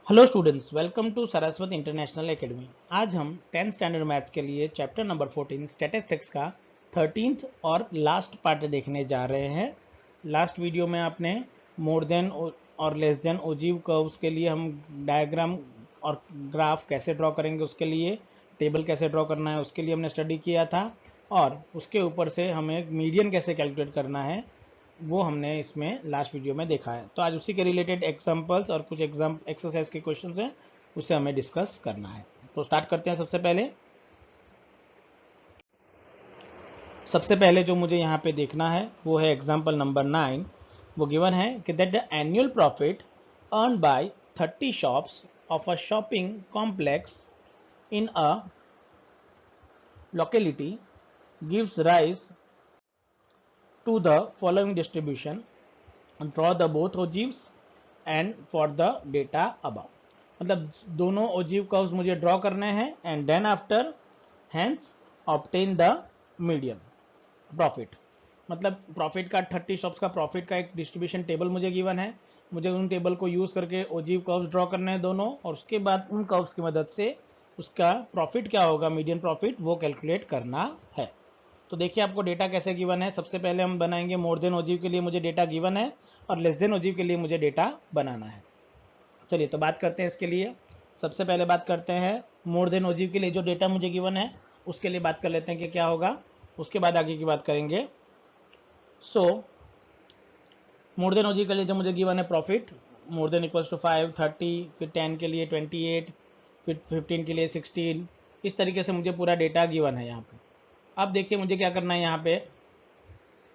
Hello students, welcome to Saraswati international academy. आज हम 10th standard maths के लिए चैप्टर नंबर 14 स्टैटिस्टिक्स का 13th और लास्ट पार्ट देखने जा रहे हैं। लास्ट वीडियो में आपने मोर देन और लेस देन ओजीव कर्व्स के लिए हम डायग्राम और ग्राफ कैसे ड्रॉ करेंगे, उसके लिए टेबल कैसे ड्रॉ करना है उसके लिए हमने स्टडी किया था, और उसके ऊपर से हमें मीडियन कैसे कैलकुलेट करना है वो हमने इसमें लास्ट वीडियो में देखा है। तो आज उसी के रिलेटेड एग्जांपल्स और कुछ एग्जाम एक्सरसाइज के क्वेश्चंस हैं, उसे हमें डिस्कस करना है। तो स्टार्ट करते हैं। सबसे पहले जो मुझे यहाँ पे देखना है वो है एग्जाम्पल नंबर 9। वो गिवन है कि that the annual profit earn by 30 shops of a shopping complex in a locality gives rise to the following distribution. Draw the both ogives and for the data above. मतलब दोनों ogive curves मुझे draw करने हैं and then after hence obtain the median profit. मतलब profit का 30 shops का profit का एक डिस्ट्रीब्यूशन टेबल मुझे गिवन है, मुझे उन टेबल को यूज करके ओजीव कर्व्स ड्रॉ करने हैं दोनों, और उसके बाद उन कर्व्स की मदद से उसका प्रॉफिट क्या होगा, मीडियन प्रॉफिट, वो कैलकुलेट करना है। तो देखिए आपको डेटा कैसे गिवन है। सबसे पहले हम बनाएंगे मोर देन ओजीव के लिए मुझे डेटा गिवन है, और लेस देन ओजीव के लिए मुझे डेटा बनाना है। चलिए तो बात करते हैं इसके लिए। सबसे पहले बात करते हैं मोर देन ओजीव के लिए जो डेटा मुझे गिवन है उसके लिए बात कर लेते हैं कि क्या होगा, उसके बाद आगे की बात करेंगे। सो मोर देन ओजीव के लिए जो मुझे गिवन है profit more than equals to 5, 30, फिर 10 के लिए 28, फिर 15 के लिए 16, इस तरीके से मुझे पूरा डेटा गिवन है यहाँ पे। अब देखिए मुझे क्या करना है यहाँ पे।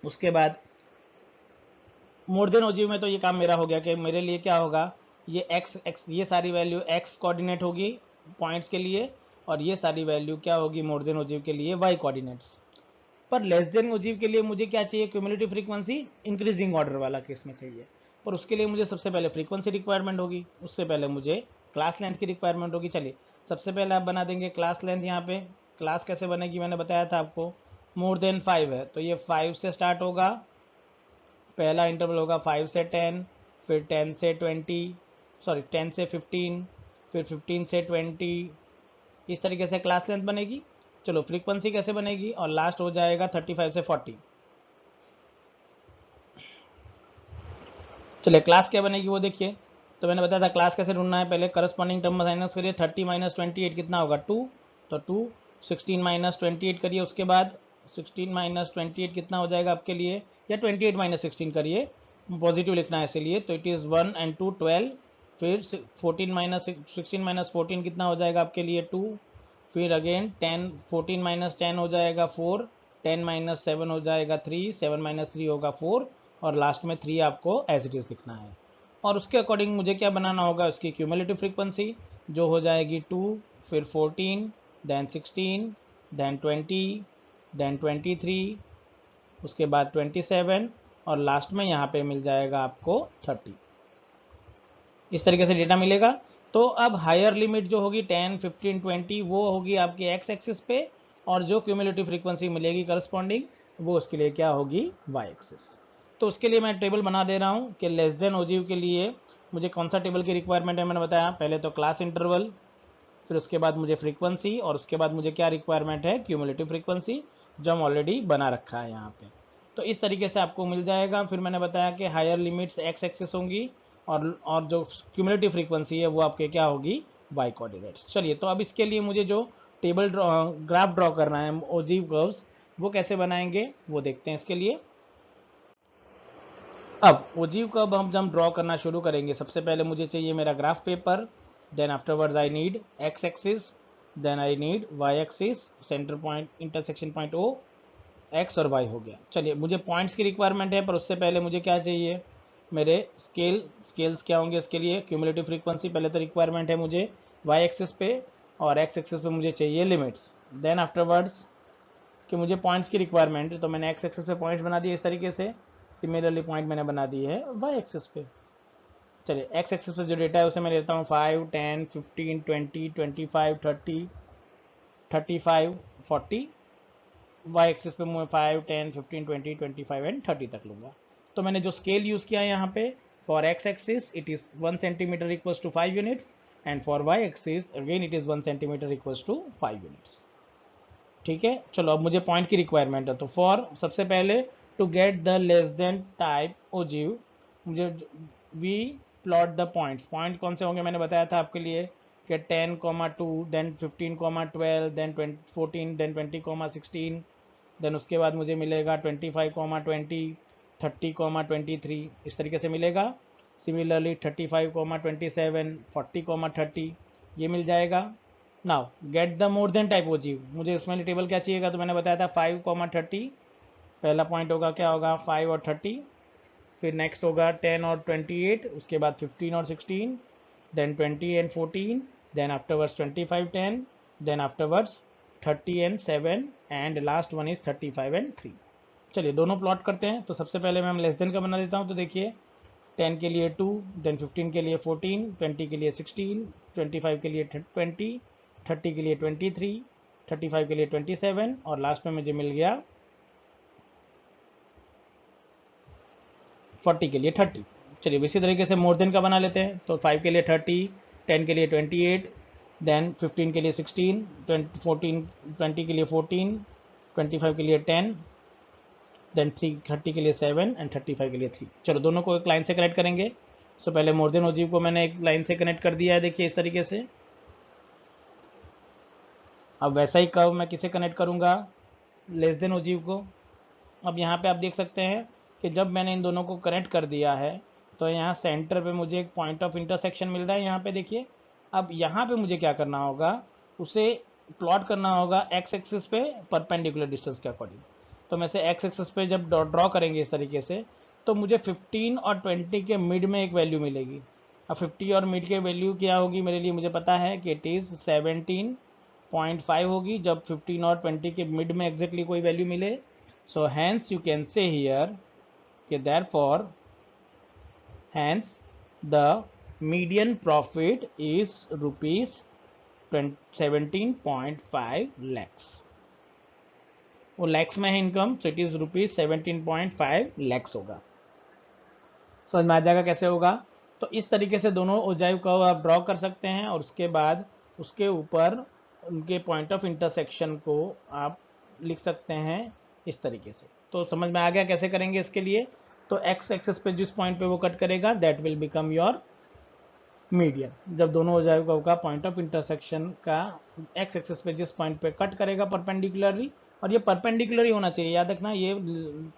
उसके बाद मोर देन ओजीव में तो ये काम मेरा हो गया कि मेरे लिए क्या होगा, ये एक्स ये सारी वैल्यू एक्स कोऑर्डिनेट होगी पॉइंट्स के लिए, और ये सारी वैल्यू क्या होगी मोर देन ओजीव के लिए वाई कोऑर्डिनेट्स। पर लेस देन ओजीव के लिए मुझे क्या चाहिए, क्यूमुलेटिव फ्रीक्वेंसी इंक्रीजिंग ऑर्डर वाला केस में चाहिए। पर उसके लिए मुझे सबसे पहले फ्रीक्वेंसी रिक्वायरमेंट होगी, उससे पहले मुझे क्लास लेंथ की रिक्वायरमेंट होगी। चलिए सबसे पहले आप बना देंगे क्लास लेंथ। यहाँ पे क्लास कैसे बनेगी मैंने बताया था आपको, मोर देन 5 है तो ये 5 से स्टार्ट होगा, पहला इंटरवल होगा 5 से 10, फिर 10 से 20, सॉरी 10 से 15, फिर 15 से 20, इस तरीके से क्लास लेंथ बनेगी। चलो फ्रीक्वेंसी कैसे बनेगी, और लास्ट हो जाएगा 35 से 40। चलिए क्लास क्या बनेगी वो देखिए। तो मैंने बताया था क्लास कैसे ढूंढना है, पहले करस्पॉन्डिंग टर्म माइनस करिए, 30 माइनस 28 कितना होगा 2, तो 2, 16 माइनस 28 करिए, उसके बाद 16 माइनस 28 कितना हो जाएगा आपके लिए, या 28 माइनस 16 करिए, पॉजिटिव लिखना है इसलिए, तो इट इज़ 1 एंड 2 12, फिर 14 माइनस 16 माइनस 14 कितना हो जाएगा आपके लिए 2, फिर अगेन 10, 14 माइनस 10 हो जाएगा 4, 10 माइनस 7 हो जाएगा 3, 7 माइनस 3 होगा 4, और लास्ट में 3 आपको एज इट इज़ लिखना है। और उसके अकॉर्डिंग मुझे क्या बनाना होगा, उसकी क्यूमुलेटिव फ्रीक्वेंसी जो हो जाएगी 2, फिर 14, देन 16, देन 20, देन 23, उसके बाद 27, और लास्ट में यहाँ पे मिल जाएगा आपको 30। इस तरीके से डेटा मिलेगा। तो अब हायर लिमिट जो होगी 10, 15, 20 वो होगी आपकी एक्स एक्सिस पे, और जो क्यूमुलेटिव फ्रीक्वेंसी मिलेगी करस्पॉन्डिंग वो उसके लिए क्या होगी, वाई एक्सिस। तो उसके लिए मैं टेबल बना दे रहा हूँ कि लेस देन ओजीव के लिए मुझे कौन सा टेबल की रिक्वायरमेंट है। मैंने बताया पहले तो क्लास इंटरवल, फिर उसके बाद मुझे फ्रीक्वेंसी, और उसके बाद मुझे क्या रिक्वायरमेंट है, क्यूमुलेटिव फ्रीक्वेंसी, जो हम ऑलरेडी बना रखा है यहाँ पे। तो इस तरीके से आपको मिल जाएगा। फिर मैंने बताया कि हायर लिमिट्स एक्स एक्सिस होंगी, और जो क्यूमुलेटिव फ्रीक्वेंसी है वो आपके क्या होगी, वाई कोऑर्डिनेट्स। चलिए तो अब इसके लिए मुझे जो टेबल ग्राफ ड्रॉ करना है ओजीव कर्व्स, वो कैसे बनाएंगे वो देखते हैं इसके लिए। अब ओजीव कर्व हम जब ड्रॉ करना शुरू करेंगे, सबसे पहले मुझे चाहिए मेरा graph paper, then afterwards I need X axis, then I need Y axis, centre point intersection point O, X और वाई हो गया। चलिए मुझे पॉइंट्स की रिक्वायरमेंट है, पर उससे पहले मुझे क्या चाहिए, मेरे स्केल्स क्या होंगे इसके लिए, क्यूमुलेटिव फ्रीक्वेंसी पहले तो रिक्वायरमेंट है मुझे वाई एक्सिस पे, और एक्स एक्सिस पे मुझे चाहिए लिमिट्स। देन आफ्टरवर्ड्स कि मुझे पॉइंट्स की रिक्वायरमेंट है, तो मैंने एक्स एक्सिस पे पॉइंट्स बना दिए इस तरीके से, सिमिलरली पॉइंट मैंने बना दिए है वाई एक्सिस पे। चलिए एक्स एक्सिस पे जो डेटा है उसे मैं लेता हूँ 5, 10, 15, 20, 25, 30, 35, 40। वाई एक्सिस पे मैं 5, 10, 15, 20, 25 एंड 30 तक लूँगा। तो मैंने जो स्केल यूज़ किया है यहाँ पे, for X axis it is 1 centimetre equals to 5 units, and for Y axis again it is 1 centimetre equals to 5 units. ठीक है, चलो अब मुझे पॉइंट की रिक्वायरमेंट है, तो फॉर सबसे पहले to get the less than type ogive मुझे we plot the points. Point कौन से होंगे मैंने बताया था आपके लिए कि 10,2 देन 15,12 देन 14 देन 20,16 देन उसके बाद मुझे मिलेगा 25,20 30,23 इस तरीके से मिलेगा। सिमिलरली 35,27 40,30 ये मिल जाएगा। Now get the more than type ogive, मुझे उसमें टेबल क्या चाहिएगा, तो मैंने बताया था 5,30 पहला पॉइंट होगा, क्या होगा 5 और 30, फिर नेक्स्ट होगा 10 और 28, उसके बाद 15 और 16, then 20 and 14, then afterwards 25 10, then afterwards 30 and 7 and last one is 35 and 3। चलिए दोनों प्लॉट करते हैं। तो सबसे पहले मैं लेस देन का बना देता हूँ, तो देखिए 10 के लिए 2, देन 15 के लिए 14, 20 के लिए 16, 25 के लिए 20, 30 के लिए 23, 35 के लिए 27 और लास्ट में मुझे मिल गया 40 के लिए 30। चलिए इसी तरीके से मोर देन का बना लेते हैं, तो 5 के लिए 30, 10 के लिए 28, देन 15 के लिए 16, 20 के लिए 14, 25 के लिए 10, देन 30 के लिए 7 एंड 35 के लिए 3। चलो दोनों को एक लाइन से कनेक्ट करेंगे। सो पहले मोर देन ओजीव को मैंने एक लाइन से कनेक्ट कर दिया है, देखिए इस तरीके से। अब वैसा ही कर्व मैं किसे कनेक्ट करूंगा, लेस देन ओजीव को। अब यहाँ पे आप देख सकते हैं कि जब मैंने इन दोनों को कनेक्ट कर दिया है तो यहाँ सेंटर पे मुझे एक पॉइंट ऑफ इंटरसेक्शन मिल रहा है, यहाँ पे देखिए। अब यहाँ पे मुझे क्या करना होगा, उसे प्लॉट करना होगा एक्स एक्सिस पे परपेंडिकुलर डिस्टेंस के अकॉर्डिंग। तो मैं से एक्स एक्सिस पे जब ड्रॉ करेंगे इस तरीके से, तो मुझे 15 और 20 के मिड में एक वैल्यू मिलेगी। अब 50 और मिड के वैल्यू क्या होगी मेरे लिए मुझे पता है कि इट इज़ 17.5 होगी, जब 15 और 20 के मिड में एग्जैक्टली कोई वैल्यू मिले। So hence you can say here कि therefore hence the median profit is rupees 17.5 lakhs। वो लैक्स में है income, so it is rupees 17.5 lakhs होगा। समझ में आ जाएगा कैसे होगा। तो इस तरीके से दोनों ओजाइव कर्व आप ड्रॉ कर सकते हैं और उसके बाद उसके ऊपर उनके पॉइंट ऑफ इंटरसेक्शन को आप लिख सकते हैं इस तरीके से। तो समझ में आ गया कैसे करेंगे इसके लिए। तो एक्स एक्सिस पे जिस पॉइंट पे वो कट करेगा that will become your median. जब दोनों ओजाइव कर्व का पॉइंट ऑफ इंटरसेक्शन का एक्स एक्सिस पे जिस पॉइंट पे कट करेगा परपेंडिकुलरली, और ये परपेंडिकुलर ही होना चाहिए, याद रखना, ये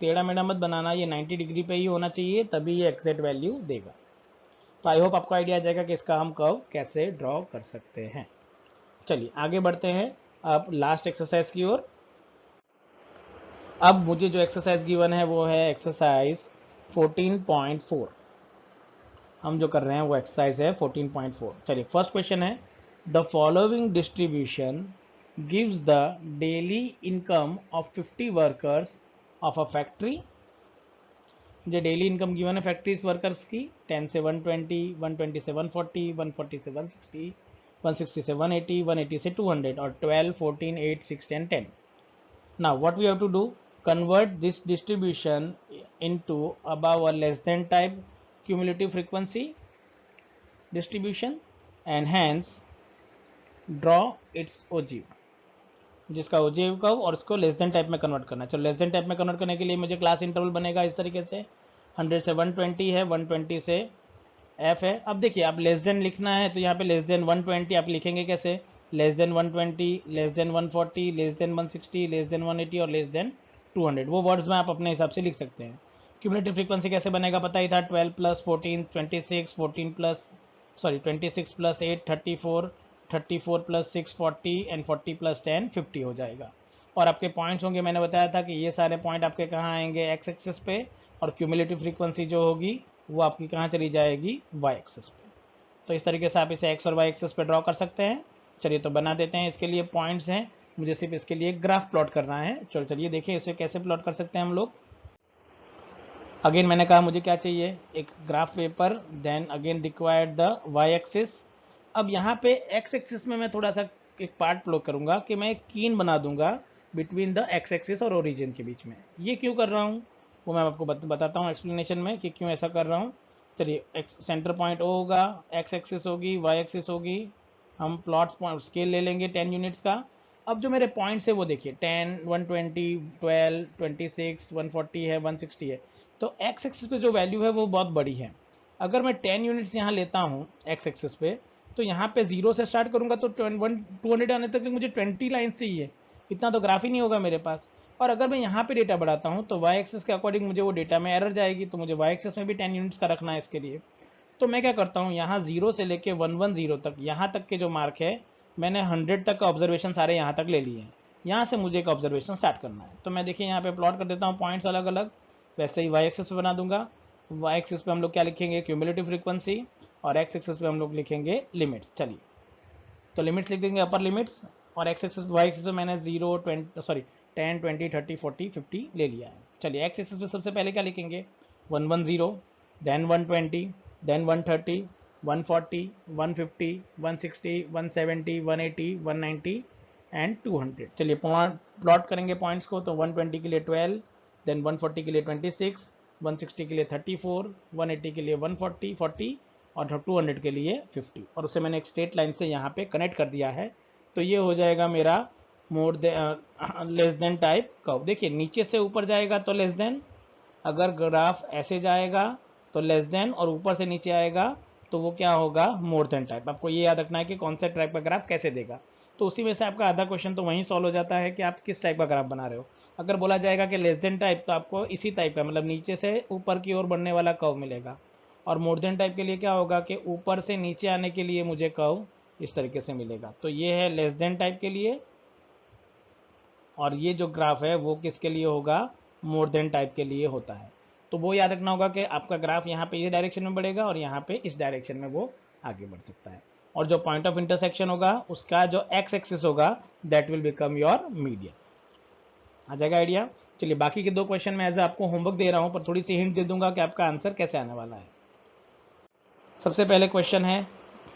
टेढ़ा मेढ़ा मत बनाना, ये 90 डिग्री पे ही होना चाहिए, तभी ये एग्जैक्ट वैल्यू देगा। तो आई होप आपको आइडिया आ जाएगा कि इसका हम कर्व कैसे ड्रॉ कर सकते हैं। चलिए आगे बढ़ते हैं अब लास्ट एक्सरसाइज की ओर। अब मुझे जो एक्सरसाइज गिवन है वो है एक्सरसाइज 14.4। हम जो कर रहे हैं वो एक्सरसाइज है 14.4। चलिए फर्स्ट क्वेश्चन है, the following distribution gives the daily income of 50 workers of a factory. जो डेली इनकम गिवन है फैक्ट्रीज वर्कर्स की 10 से 120, 120 से 140, 140 से 160, 160 से 180, 180 से 200 और 12, 14, 8, 6 and 10। Now what we have to do, convert this distribution into above or less than type cumulative frequency distribution and hence draw its ogive, जिसका ओजीव कर्व और इसको लेस देन टाइप में कन्वर्ट करना है। चलो लेस देन टाइप में convert करने के लिए मुझे क्लास इंटरवल बनेगा इस तरीके से, 100 से 120 है, 120 से एफ है। अब देखिए आप लेस देन लिखना है तो यहाँ पे लेस देन 120 आप लिखेंगे कैसे, less than 120, less than 140, less than 160, less than 180 और लेस देन 200। वो वर्ड्स में आप अपने हिसाब से लिख सकते हैं। क्यूमुलेटिव फ्रीक्वेंसी कैसे बनेगा पता ही था, 12 plus 14 26, 14 plus 26 plus 8 34, 34 plus 6 40 and 40 plus 10 50 हो जाएगा। और आपके पॉइंट्स होंगे, मैंने बताया था कि ये सारे पॉइंट आपके कहाँ आएंगे, एक्स एक्सिस पे, और क्यूमुलेटिव फ्रीक्वेंसी जो होगी वो आपकी कहाँ चली जाएगी, वाई एक्सिस पे। तो इस तरीके से आप इसे एक्स और वाई एक्सिस पे ड्रॉ कर सकते हैं। चलिए तो बना देते हैं। इसके लिए पॉइंट्स हैं, मुझे सिर्फ इसके लिए ग्राफ प्लॉट करना है। चलो चलिए देखिए इसे कैसे प्लॉट कर सकते हैं हम लोग। अगेन मैंने कहा मुझे क्या चाहिए, एक graph paper, then again required the Y axis. अब यहाँ पे एक्स एक्सिस में मैं थोड़ा सा एक पार्ट प्लॉट करूंगा कि मैं एक कीन बना दूंगा बिटवीन द एक्स एक्सिस और ओरिजिन के बीच में। ये क्यों कर रहा हूँ वो मैं आपको बताता हूँ एक्सप्लेनेशन में कि क्यों ऐसा कर रहा हूँ। चलिए सेंटर पॉइंट ओ होगा, एक्स एक्सिस होगी, वाई एक्सिस होगी, हम प्लॉट स्केल ले लेंगे 10 यूनिट्स का। अब जो मेरे पॉइंट्स है वो देखिए 10, 120, 12, 26, 140 है, 160 है। तो एक्स एक्सिस पे जो वैल्यू है वो बहुत बड़ी है। अगर मैं 10 यूनिट्स यहाँ लेता हूँ एक्स एक्सिस पे, तो यहाँ पे 0 से स्टार्ट करूँगा तो 200 आने तक मुझे 20 लाइन्स चाहिए। इतना तो ग्राफ ही नहीं होगा मेरे पास। और अगर मैं यहाँ पे डेटा बढ़ाता हूँ तो वाई एक्सिस के अकॉर्डिंग मुझे वो डेटा में एरर जाएगी, तो मुझे वाई एक्सिस में भी 10 यूनिट्स का रखना है इसके लिए। तो मैं क्या करता हूँ, यहाँ 0 से लेके 110 तक, यहाँ तक के जो मार्क है मैंने 100 तक का ऑब्जर्वेशन सारे यहाँ तक ले लिए हैं। यहाँ से मुझे एक ऑब्जर्वेशन स्टार्ट करना है। तो मैं देखिए यहाँ पे प्लॉट कर देता हूँ पॉइंट्स अलग अलग, वैसे ही वाई एक्सिस पे बना दूंगा। वाई एक्सिस पे हम लोग क्या लिखेंगे, क्यूमुलेटिव फ्रीक्वेंसी, और एक्स एक्सिस पे हम लोग लिखेंगे लिमिट्स। चलिए तो लिमिट्स लिख देंगे, अपर लिमिट्स, और एक्स एक्सिस वाई एक्सिस पे मैंने 0, 20 सॉरी 10, 20, 30, 40, 50 ले लिया है। चलिए एक्स एक्सिस पे सबसे पहले क्या लिखेंगे, 110, देन 120, देन 130, 140, 150, 160, 170, 180, 190 एंड 200। चलिए प्लॉट करेंगे पॉइंट्स को, तो 120 के लिए 12, देन 140 के लिए 26, 160 के लिए 34, 180 के लिए 140, 40 और 200 के लिए 50, और उसे मैंने एक स्ट्रेट लाइन से यहाँ पे कनेक्ट कर दिया है। तो ये हो जाएगा मेरा more than less than type curve. देखिए नीचे से ऊपर जाएगा तो लेस देन, अगर ग्राफ ऐसे जाएगा तो लेस देन, और ऊपर से नीचे आएगा तो वो क्या होगा, मोर देन टाइप। आपको ये याद रखना है कि कौन सा टाइप का ग्राफ कैसे देगा। तो उसी में से आपका आधा क्वेश्चन तो वहीं सॉल्व हो जाता है कि आप किस टाइप का ग्राफ बना रहे हो। अगर बोला जाएगा कि लेस देन टाइप, तो आपको इसी टाइप का, मतलब नीचे से ऊपर की ओर बढ़ने वाला कर्व मिलेगा। और मोर देन टाइप के लिए क्या होगा कि ऊपर से नीचे आने के लिए मुझे कर्व इस तरीके से मिलेगा। तो ये है लेस देन टाइप के लिए, और ये जो ग्राफ है वो किसके लिए होगा, मोर देन टाइप के लिए होता है। तो वो याद रखना होगा कि आपका ग्राफ यहाँ पे इस डायरेक्शन में बढ़ेगा और यहाँ पे इस डायरेक्शन में वो आगे बढ़ सकता है। और जो पॉइंट ऑफ इंटरसेक्शन होगा उसका जो एक्स एक्सिस होगा that will become your median. आ जाएगा आइडिया। चलिए बाकी के दो क्वेश्चन मैं एज आपको होमवर्क दे रहा हूँ, पर थोड़ी सी हिंट दे दूंगा कि आपका आंसर कैसे आने वाला है। सबसे पहले क्वेश्चन है,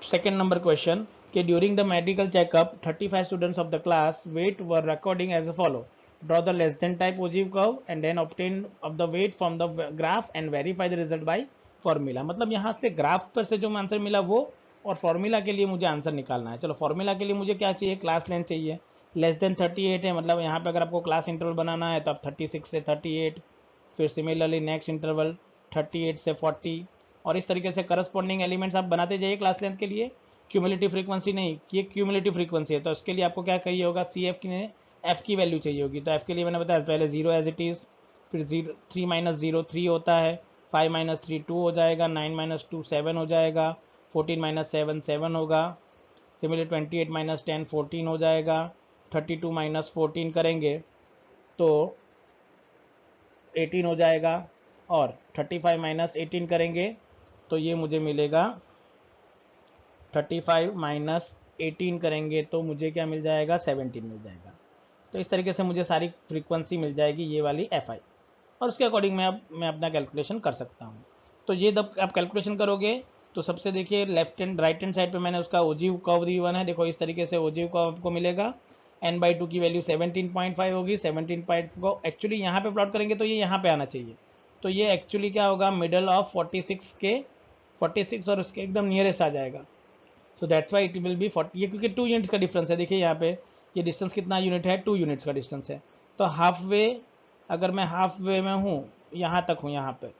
सेकेंड नंबर क्वेश्चन, कि during the medical checkup 35 students of the class weight were recording as a follow, draw the less than type ogive curve and then obtain of the weight from the graph and verify the result by formula. मतलब यहाँ से graph पर से जो answer मिला वो, और formula के लिए मुझे आंसर निकालना है। चलो फॉर्मूला के लिए मुझे क्या चाहिए, क्लास लेंथ चाहिए। लेस देन 38 है, मतलब यहाँ पे अगर आपको क्लास इंटरवल बनाना है तो आप 36 से 38, फिर सिमिलरली नेक्स्ट इंटरवल 38 से 40, और इस तरीके से करस्पॉन्डिंग एलिमेंट्स आप बनाते जाइए क्लास लेंथ के लिए। क्यूमुलेटिव फ्रीक्वेंसी नहीं, ये क्यूमुलेटिव फ्रीक्वेंसी है, तो इसके लिए आपको क्या चाहिए होगा, सी एफ की एफ की वैल्यू चाहिए होगी। तो एफ के लिए मैंने बताया पहले 0 एज इट इज़, फिर 3 माइनस 0 3 होता है, 5 माइनस 3 2 हो जाएगा, 9 माइनस 2 7 हो जाएगा, 14 माइनस 7 7 होगा, सिमिलर 28 माइनस 10 14 हो जाएगा, 32 माइनस 14 करेंगे तो 18 हो जाएगा, और 35 माइनस 18 करेंगे तो ये मुझे मिलेगा 35 माइनस 18 करेंगे तो मुझे क्या मिल जाएगा, 17 मिल जाएगा। तो इस तरीके से मुझे सारी फ्रीक्वेंसी मिल जाएगी ये वाली एफ आई, और उसके अकॉर्डिंग मैं अपना कैलकुलेशन कर सकता हूँ। तो ये जब आप कैलकुलेशन करोगे तो सबसे देखिए left hand right hand side पे मैंने उसका ओजीव कर्व दी हुआ है, देखो इस तरीके से ओजीव कर्व आपको मिलेगा। n/2 की वैल्यू 17.5 होगी, 17.5 को एक्चुअली यहाँ पे प्लॉट करेंगे तो ये यहाँ पे आना चाहिए। तो ये एक्चुअली क्या होगा, मिडल ऑफ 46 के 46 और उसके एकदम नियरेस्ट आ जाएगा। So that's why it will be 40, ये क्योंकि 2 यूनिट्स का डिफरेंस है। देखिए यहाँ पे ये डिस्टेंस कितना यूनिट है, 2 यूनिट्स का डिस्टेंस है। तो हाफ वे, अगर मैं हाफ वे में हूँ, यहाँ तक हूँ यहाँ पे,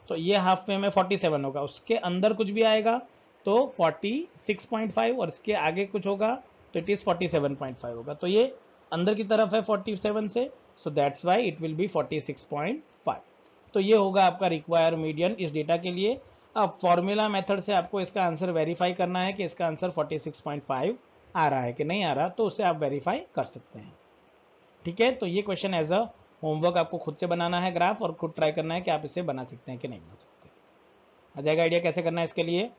तो ये हाफ वे में 47 होगा, उसके अंदर कुछ भी आएगा तो 46.5, और इसके आगे कुछ होगा तो इट इज़ 47.5 होगा। तो ये अंदर की तरफ है 47 से, so that's why it will be 46.5। तो ये होगा आपका रिक्वायर मीडियन इस डेटा के लिए। अब फॉर्मूला मेथड से आपको इसका आंसर वेरीफाई करना है कि इसका आंसर 46.5 आ रहा है कि नहीं आ रहा, तो उसे आप वेरीफाई कर सकते हैं। ठीक है, तो ये क्वेश्चन एज अ होमवर्क आपको खुद से बनाना है ग्राफ, और खुद ट्राई करना है कि आप इसे बना सकते हैं कि नहीं बना सकते। आ जाएगा आइडिया कैसे करना है इसके लिए।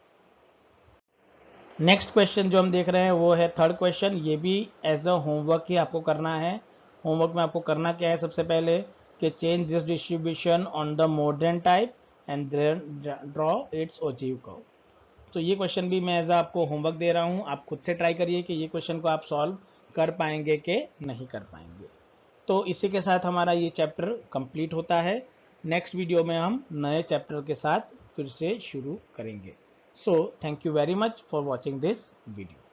नेक्स्ट क्वेश्चन जो हम देख रहे हैं वो है थर्ड क्वेश्चन, ये भी एज अ होमवर्क ही आपको करना है। होमवर्क में आपको करना क्या है, सबसे पहले कि change this distribution on the more than type and then draw its ogive curve. तो ये क्वेश्चन भी मैं एज आपको होमवर्क दे रहा हूँ, आप खुद से ट्राई करिए कि ये क्वेश्चन को आप सॉल्व कर पाएंगे कि नहीं कर पाएंगे। तो इसी के साथ हमारा ये चैप्टर कंप्लीट होता है। नेक्स्ट वीडियो में हम नए चैप्टर के साथ फिर से शुरू करेंगे। So thank you very much for watching this video.